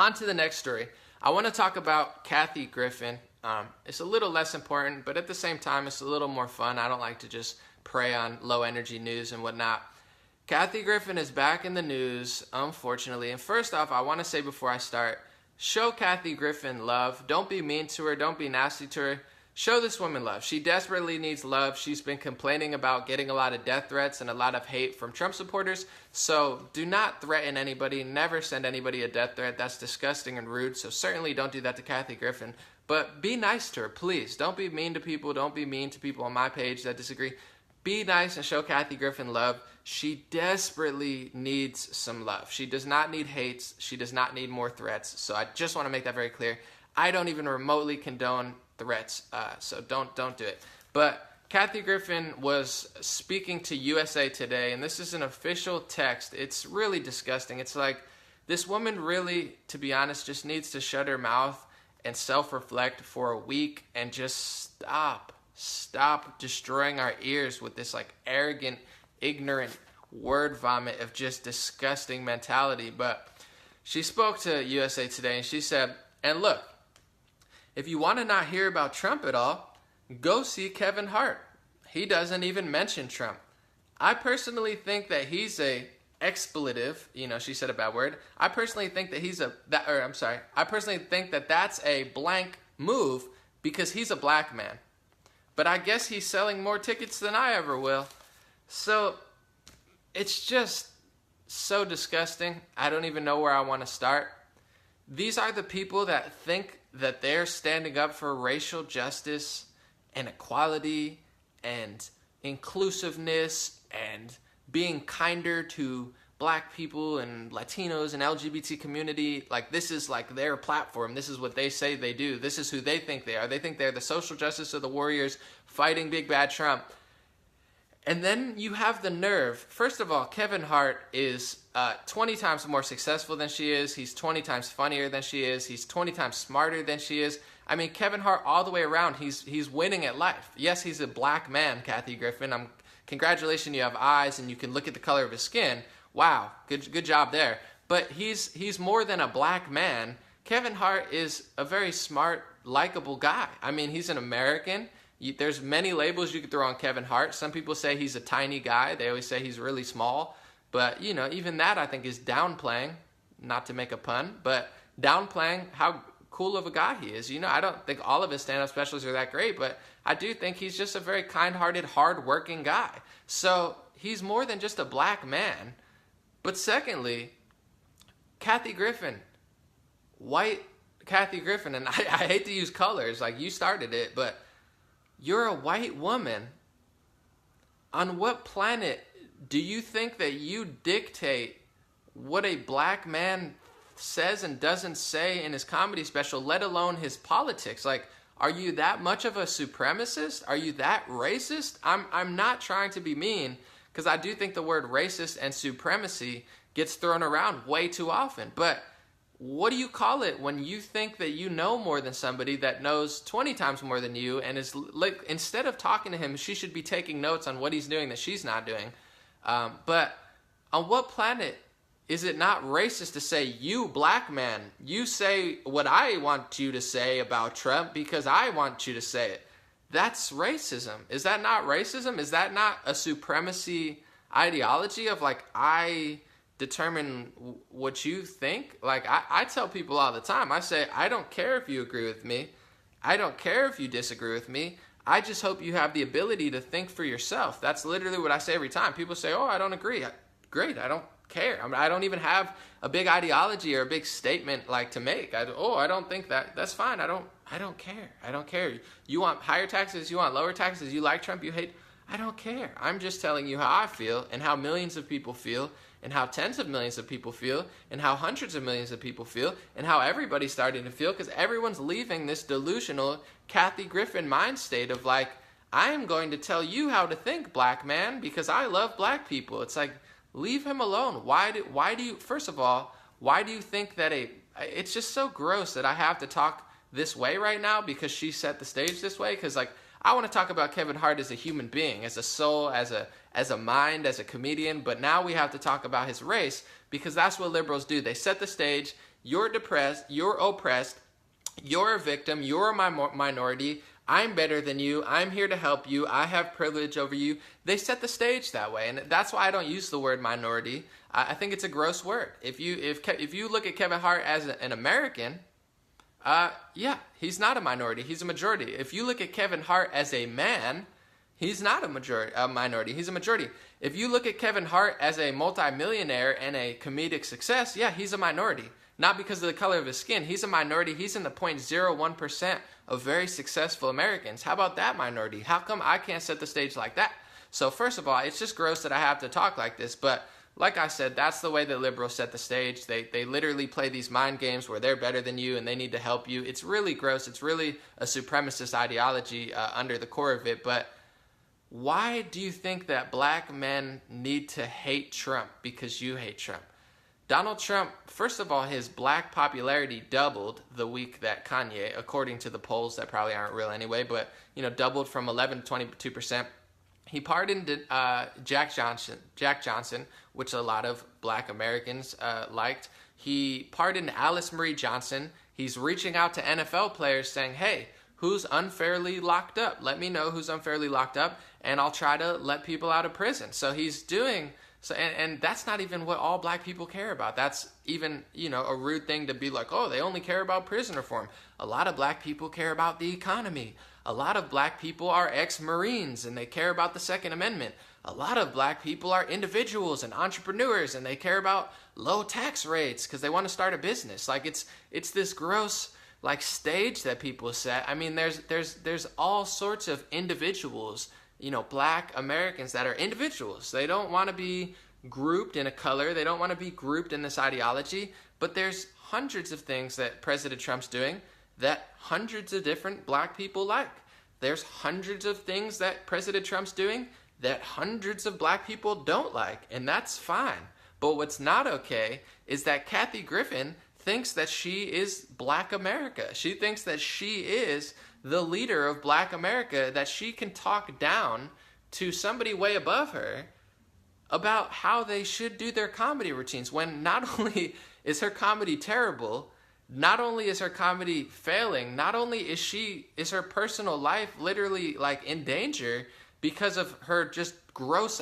On to the next story. I want to talk about Kathy Griffin. It's a little less important, but at the same time, it's a little more fun. I don't like to just prey on low energy news and whatnot. Kathy Griffin is back in the news, unfortunately. And first off, I want to say before I start, show Kathy Griffin love. Don't be mean to her. Don't be nasty to her. Show this woman love. She desperately needs love. She's been complaining about getting a lot of death threats and a lot of hate from Trump supporters. So do not threaten anybody. Never send anybody a death threat. That's disgusting and rude. So certainly don't do that to Kathy Griffin. But be nice to her, please. Don't be mean to people. Don't be mean to people on my page that disagree. Be nice and show Kathy Griffin love. She desperately needs some love. She does not need hates. She does not need more threats. So I just want to make that very clear. I don't even remotely condone threats, so don't do it. But Kathy Griffin was speaking to USA Today, and this is an official text. It's really disgusting. It's like this woman really, to be honest, just needs to shut her mouth and self-reflect for a week and just stop destroying our ears with this like arrogant, ignorant word vomit of just disgusting mentality. But she spoke to USA Today and she said, and look, if you want to not hear about Trump at all, go see Kevin Hart. He doesn't even mention Trump. I personally think that he's a expletive, she said a bad word. I personally think that I personally think that that's a blank move because he's a black man. But I guess he's selling more tickets than I ever will. So it's just so disgusting. I don't even know where I want to start. These are the people that think that they're standing up for racial justice and equality and inclusiveness and being kinder to black people and Latinos and LGBT community. Like, this is like their platform. This is what they say they do. This is who they think they are. They think they're the social justice of the warriors fighting big bad Trump. And then you have the nerve. First of all, Kevin Hart is 20 times more successful than she is. He's 20 times funnier than she is. He's 20 times smarter than she is. I mean, Kevin Hart all the way around, he's winning at life. Yes, he's a black man, Kathy Griffin. Congratulations, you have eyes and you can look at the color of his skin. Wow, good job there. But he's more than a black man. Kevin Hart is a very smart, likable guy. I mean, he's an American. There's many labels you could throw on Kevin Hart. Some people say he's a tiny guy. They always say he's really small. But, even that I think is downplaying, not to make a pun, but downplaying how cool of a guy he is. I don't think all of his stand-up specials are that great, but I do think he's just a very kind-hearted, hard-working guy. So he's more than just a black man. But secondly, Kathy Griffin, white Kathy Griffin, and I hate to use colors, like you started it, but you're a white woman. On what planet do you think that you dictate what a black man says and doesn't say in his comedy special, let alone his politics? Like, are you that much of a supremacist? Are you that racist? I'm not trying to be mean, because I do think the word racist and supremacy gets thrown around way too often. But what do you call it when you think that you know more than somebody that knows 20 times more than you, and is like, instead of talking to him, she should be taking notes on what he's doing that she's not doing. But on what planet is it not racist to say, you black man, you say what I want you to say about Trump because I want you to say it? That's racism. Is that not racism? Is that not a supremacy ideology of like, I determine what you think? Like, I tell people all the time, I say, I don't care if you agree with me. I don't care if you disagree with me. I just hope you have the ability to think for yourself. That's literally what I say every time. People say, oh, I don't agree. Great, I don't care. I don't even have a big ideology or a big statement like to make. I don't think that. That's fine. I don't care. I don't care. You want higher taxes? You want lower taxes? You like Trump? You hate? I don't care. I'm just telling you how I feel and how millions of people feel and how tens of millions of people feel and how hundreds of millions of people feel and how everybody's starting to feel, because everyone's leaving this delusional Kathy Griffin mind state of like, I am going to tell you how to think, black man, because I love black people. It's like, leave him alone. Why do you, first of all, why do you think that it's just so gross that I have to talk this way right now because she set the stage this way? Because like, I want to talk about Kevin Hart as a human being, as a soul, as a mind, as a comedian, but now we have to talk about his race because that's what liberals do. They set the stage, You're depressed. You're oppressed. You're a victim. You're a minority. I'm better than you. I'm here to help you. I have privilege over you. They set the stage that way, and that's why I don't use the word minority. I think it's a gross word. If you look at Kevin Hart as an American, yeah, he's not a minority. He's a majority. If you look at Kevin Hart as a man, he's not a minority. He's a majority. If you look at Kevin Hart as a multimillionaire and a comedic success, yeah, he's a minority. Not because of the color of his skin. He's a minority. He's in the 0.01% of very successful Americans. How about that minority? How come I can't set the stage like that? So first of all, it's just gross that I have to talk like this. But like I said, that's the way that liberals set the stage. They literally play these mind games where they're better than you and they need to help you. It's really gross. It's really a supremacist ideology under the core of it. But why do you think that black men need to hate Trump because you hate Trump? Donald Trump, first of all, his black popularity doubled the week that Kanye, according to the polls that probably aren't real anyway, but doubled from 11 to 22%. He pardoned Jack Johnson, which a lot of black Americans liked. He pardoned Alice Marie Johnson. He's reaching out to NFL players saying, hey, who's unfairly locked up? Let me know who's unfairly locked up, and I'll try to let people out of prison. So he's doing... So and that's not even what all black people care about. That's even, a rude thing to be like, oh, they only care about prison reform. A lot of black people care about the economy. A lot of black people are ex-Marines and they care about the Second Amendment. A lot of black people are individuals and entrepreneurs and they care about low tax rates because they want to start a business. Like it's this gross stage that people set. I mean, there's all sorts of individuals, black Americans that are individuals. They don't want to be grouped in a color. They don't want to be grouped in this ideology. But there's hundreds of things that President Trump's doing that hundreds of different black people like. There's hundreds of things that President Trump's doing that hundreds of black people don't like. And that's fine. But what's not okay is that Kathy Griffin thinks that she is Black America. She thinks that she is the leader of Black America, that she can talk down to somebody way above her about how they should do their comedy routines, when not only is her comedy terrible, not only is her comedy failing, not only is her personal life literally in danger because of her just gross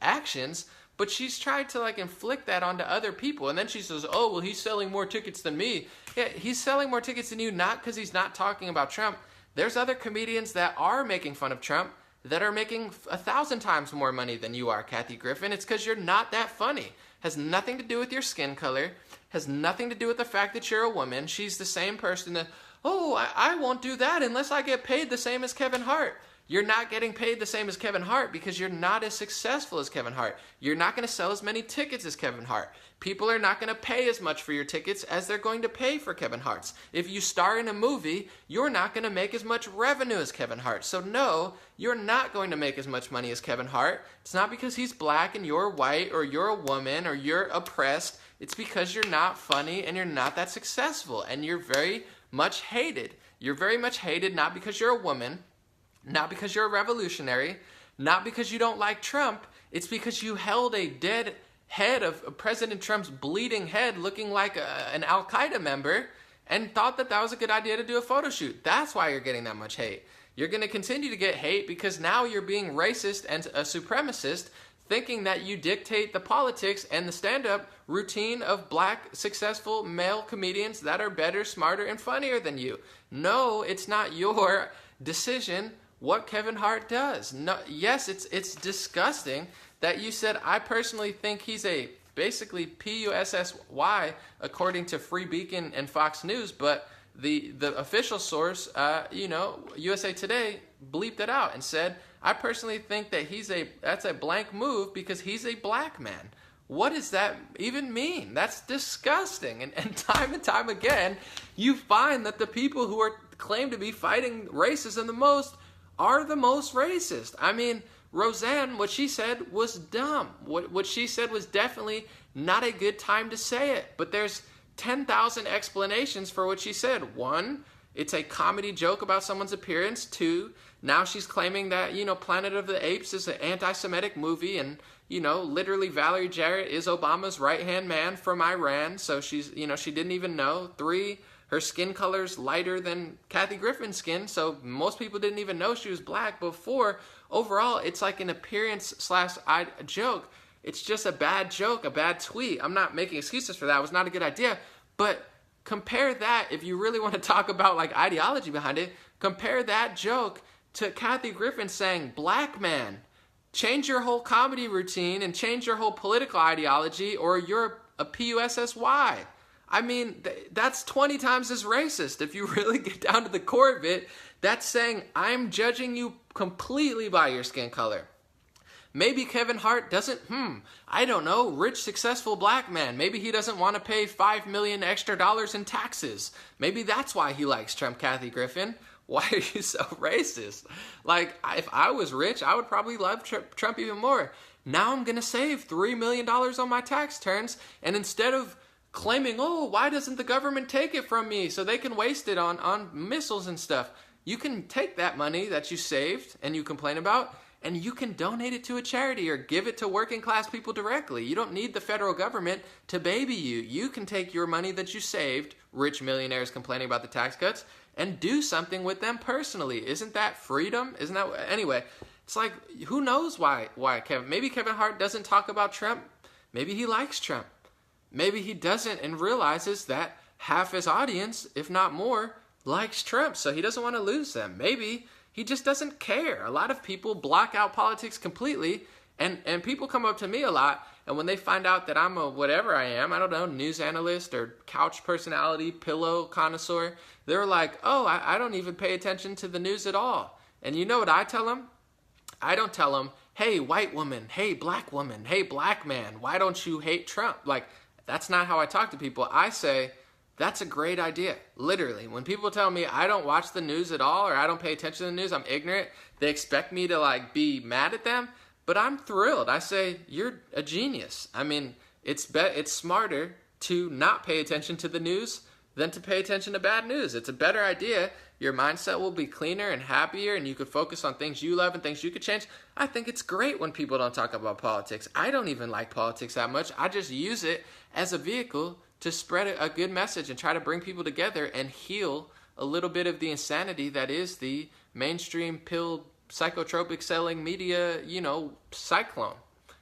actions, but she's tried to inflict that onto other people. And then she says, oh, well, he's selling more tickets than me. Yeah, he's selling more tickets than you, not because he's not talking about Trump. There's other comedians that are making fun of Trump that are making 1,000 times more money than you are, Kathy Griffin. It's because you're not that funny. Has nothing to do with your skin color. Has nothing to do with the fact that you're a woman. She's the same person that, oh, I won't do that unless I get paid the same as Kevin Hart. You're not getting paid the same as Kevin Hart because you're not as successful as Kevin Hart. You're not going to sell as many tickets as Kevin Hart. People are not going to pay as much for your tickets as they're going to pay for Kevin Hart's. If you star in a movie, you're not going to make as much revenue as Kevin Hart. So no, you're not going to make as much money as Kevin Hart. It's not because he's black and you're white or you're a woman or you're oppressed. It's because you're not funny and you're not that successful and you're very much hated. You're very much hated not because you're a woman, not because you're a revolutionary, not because you don't like Trump. It's because you held a dead head of President Trump's bleeding head looking like an Al-Qaeda member and thought that was a good idea to do a photo shoot. That's why you're getting that much hate. You're going to continue to get hate because now you're being racist and a supremacist, thinking that you dictate the politics and the stand-up routine of black, successful male comedians that are better, smarter, and funnier than you. No, it's not your decision what Kevin Hart does. No, yes, it's disgusting that you said, I personally think he's a basically PUSSY according to Free Beacon and Fox News, but the official source, USA Today bleeped it out and said, I personally think that that's a blank move because he's a black man. What does that even mean? That's disgusting. And time again, you find that the people who are claimed to be fighting racism the most are the most racist. I mean, Roseanne, what she said was dumb. What she said was definitely not a good time to say it. But there's 10,000 explanations for what she said. One, it's a comedy joke about someone's appearance. Two, now she's claiming that, Planet of the Apes is an anti-Semitic movie and, literally Valerie Jarrett is Obama's right-hand man from Iran, so she's, she didn't even know. 3, her skin color's lighter than Kathy Griffin's skin, so most people didn't even know she was black. But 4, overall, it's like an appearance / joke. It's just a bad joke, a bad tweet. I'm not making excuses for that. It was not a good idea. But compare that, if you really want to talk about like ideology behind it, compare that joke to Kathy Griffin saying, black man, change your whole comedy routine and change your whole political ideology or you're a PUSSY. I mean, that's 20 times as racist. If you really get down to the core of it, that's saying I'm judging you completely by your skin color. Maybe Kevin Hart doesn't, I don't know, rich, successful black man. Maybe he doesn't want to pay $5 million extra in taxes. Maybe that's why he likes Trump, Kathy Griffin. Why are you so racist? Like, if I was rich, I would probably love Trump even more. Now I'm going to save $3 million on my tax returns, and instead of claiming, why doesn't the government take it from me so they can waste it on missiles and stuff, you can take that money that you saved and you complain about, and you can donate it to a charity or give it to working class people directly. You don't need the federal government to baby you. You can take your money that you saved, rich millionaires complaining about the tax cuts, and do something with them personally. Isn't that freedom? Isn't that, anyway, it's like, who knows why maybe Kevin Hart doesn't talk about Trump. Maybe he likes Trump. Maybe he doesn't and realizes that half his audience, if not more, likes Trump, so he doesn't want to lose them. Maybe he just doesn't care. A lot of people block out politics completely, and people come up to me a lot, and when they find out that I'm a whatever I am, I don't know, news analyst or couch personality, pillow connoisseur, they're like, I don't even pay attention to the news at all. And you know what I tell them? I don't tell them, hey, white woman, hey, black woman, hey, black man, why don't you hate Trump? Like, that's not how I talk to people. I say, that's a great idea. Literally, when people tell me I don't watch the news at all or I don't pay attention to the news, I'm ignorant, they expect me to like be mad at them, but I'm thrilled. I say, you're a genius. I mean, it's smarter to not pay attention to the news than to pay attention to bad news. It's a better idea. Your mindset will be cleaner and happier, and you could focus on things you love and things you could change. I think it's great when people don't talk about politics. I don't even like politics that much. I just use it as a vehicle to spread a good message and try to bring people together and heal a little bit of the insanity that is the mainstream pill psychotropic selling media, cyclone.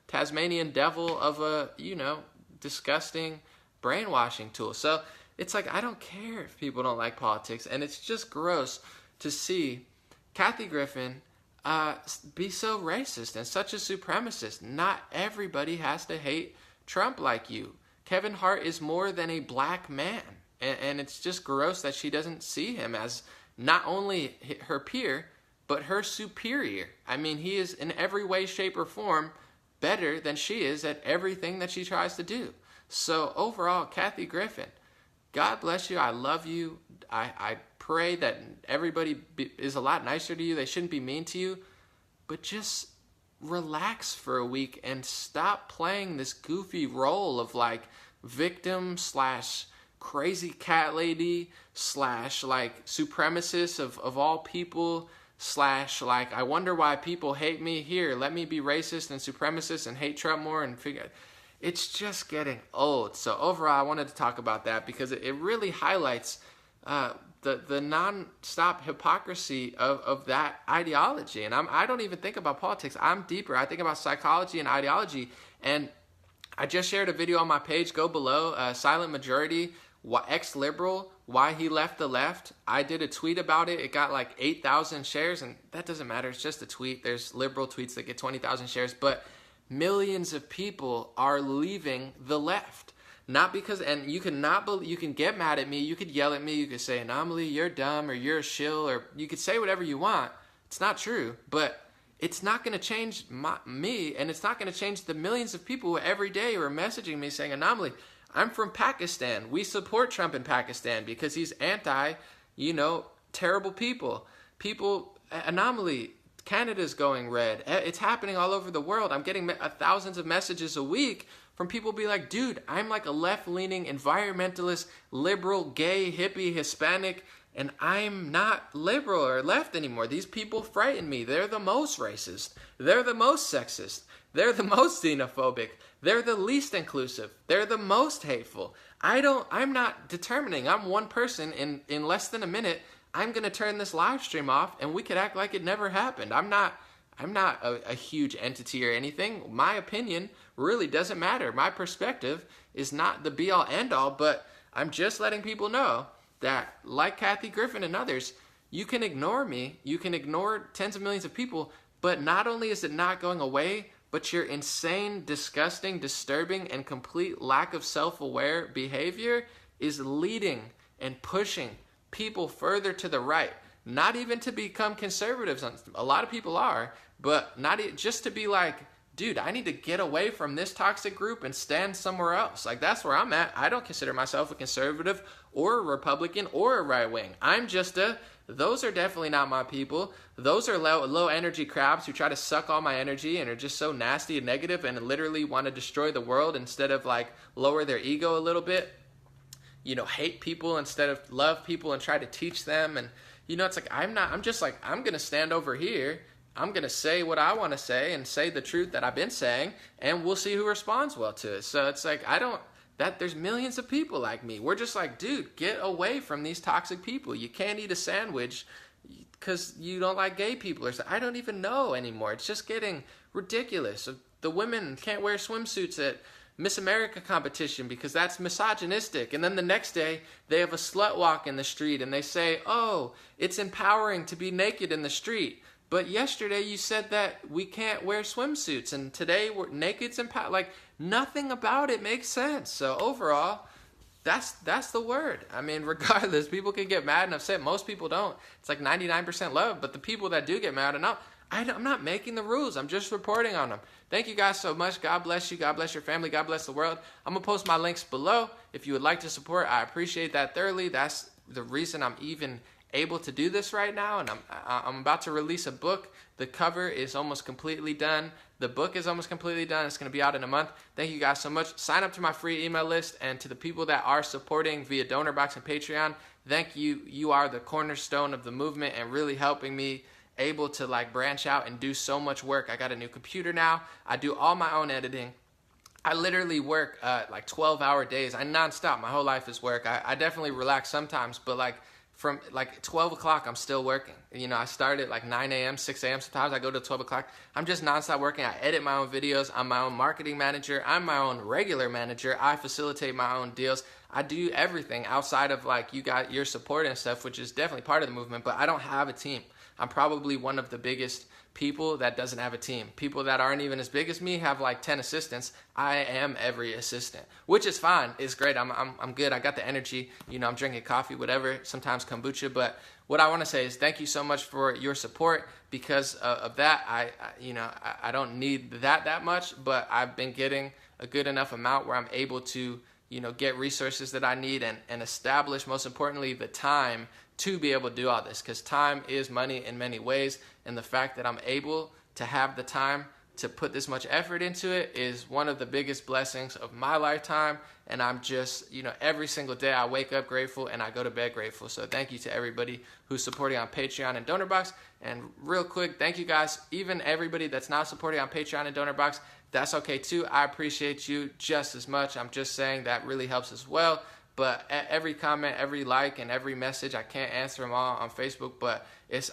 Tasmanian devil of a, disgusting brainwashing tool. So it's like, I don't care if people don't like politics, and it's just gross to see Kathy Griffin be so racist and such a supremacist. Not everybody has to hate Trump like you. Kevin Hart is more than a black man, and it's just gross that she doesn't see him as not only her peer, but her superior. I mean, he is in every way, shape, or form better than she is at everything that she tries to do. So overall, Kathy Griffin, God bless you. I love you. I pray that everybody is a lot nicer to you. They shouldn't be mean to you, but just relax for a week and stop playing this goofy role of like victim / crazy cat lady / like supremacist of all people / like I wonder why people hate me. Here, let me be racist and supremacist and hate Trump more and figure. It's just getting old. So overall, I wanted to talk about that because it really highlights the non-stop hypocrisy of that ideology. And I don't even think about politics. I'm deeper. I think about psychology and ideology. And I just shared a video on my page. Go below. Silent Majority, ex-liberal, why he left the left. I did a tweet about it. It got like 8,000 shares. And that doesn't matter. It's just a tweet. There's liberal tweets that get 20,000 shares. But millions of people are leaving the left. Not because, and you can get mad at me, you could yell at me, you could say, Anomaly, you're dumb, or you're a shill, or you could say whatever you want. It's not true, but it's not going to change me, and it's not going to change the millions of people who every day are messaging me saying, Anomaly, I'm from Pakistan. We support Trump in Pakistan because he's anti, terrible people. Anomaly, Canada's going red. It's happening all over the world. I'm getting thousands of messages a week from from people be like, dude, I'm like a left-leaning environmentalist, liberal, gay, hippie, Hispanic, and I'm not liberal or left anymore. These people frighten me. They're the most racist. They're the most sexist. They're the most xenophobic. They're the least inclusive. They're the most hateful. I'm not determining. I'm one person. In less than a minute, I'm going to turn this live stream off and we could act like it never happened. I'm not a huge entity or anything. My opinion really doesn't matter. My perspective is not the be-all, end-all, but I'm just letting people know that, like Kathy Griffin and others, you can ignore me, you can ignore tens of millions of people, but not only is it not going away, but your insane, disgusting, disturbing, and complete lack of self-aware behavior is leading and pushing people further to the right. Not even to become conservatives. A lot of people are, but not just to be like, dude, I need to get away from this toxic group and stand somewhere else. Like, that's where I'm at. I don't consider myself a conservative or a Republican or a right wing. I'm just those are definitely not my people. Those are low energy crabs who try to suck all my energy and are just so nasty and negative and literally want to destroy the world instead of like lower their ego a little bit. Hate people instead of love people and try to teach them. And it's like, I'm just like, I'm going to stand over here. I'm going to say what I want to say and say the truth that I've been saying, and we'll see who responds well to it. So it's like, there's millions of people like me. We're just like, dude, get away from these toxic people. You can't eat a sandwich because you don't like gay people or something. I don't even know anymore. It's just getting ridiculous. The women can't wear swimsuits at Miss America competition because that's misogynistic. And then the next day, they have a slut walk in the street and they say, oh, it's empowering to be naked in the street. But yesterday you said that we can't wear swimsuits, and today we're naked's empowered. Like, nothing about it makes sense. So overall, that's the word. I mean, regardless, people can get mad and upset. Most people don't. It's like 99% love. But the people that do get mad, I'm not making the rules. I'm just reporting on them. Thank you guys so much. God bless you. God bless your family. God bless the world. I'm going to post my links below. If you would like to support, I appreciate that thoroughly. That's the reason I'm even able to do this right now, and I'm about to release a book. The cover is almost completely done. The book is almost completely done. It's going to be out in a month. Thank you guys so much. Sign up to my free email list, and to the people that are supporting via DonorBox and Patreon, thank you. You are the cornerstone of the movement and really helping me able to like branch out and do so much work. I got a new computer now. I do all my own editing. I literally work like 12-hour days. I nonstop. My whole life is work. I definitely relax sometimes, but like from like 12 o'clock, I'm still working. I start at like 9 a.m., 6 a.m. Sometimes I go to 12 o'clock. I'm just nonstop working. I edit my own videos. I'm my own marketing manager. I'm my own regular manager. I facilitate my own deals. I do everything outside of like you got your support and stuff, which is definitely part of the movement, but I don't have a team. I'm probably one of the biggest people that doesn't have a team. People that aren't even as big as me have like 10 assistants. I am every assistant, which is fine. It's great. I'm good. I got the energy. I'm drinking coffee, whatever, sometimes kombucha. But what I want to say is thank you so much for your support. Because of that, I don't need that much, but I've been getting a good enough amount where I'm able to, get resources that I need and establish, most importantly, the time to be able to do all this, because time is money in many ways, and the fact that I'm able to have the time to put this much effort into it is one of the biggest blessings of my lifetime. And I'm just, every single day I wake up grateful and I go to bed grateful. So thank you to everybody who's supporting on Patreon and DonorBox. And real quick, thank you guys, even everybody that's not supporting on Patreon and DonorBox. That's okay too. I appreciate you just as much. I'm just saying that really helps as well. But every comment, every like, and every message, I can't answer them all on Facebook, but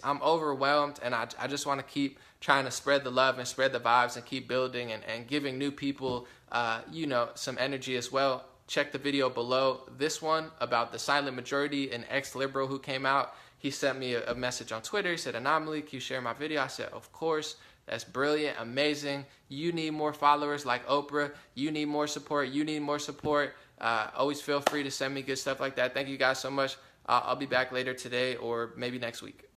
I'm overwhelmed, and I just want to keep trying to spread the love and spread the vibes and keep building and giving new people, some energy as well. Check the video below. This one about the silent majority, an ex-liberal who came out. He sent me a message on Twitter. He said, Anomaly, can you share my video? I said, of course. That's brilliant, amazing. You need more followers like Oprah. You need more support. You need more support. Always feel free to send me good stuff like that. Thank you guys so much. I'll be back later today or maybe next week.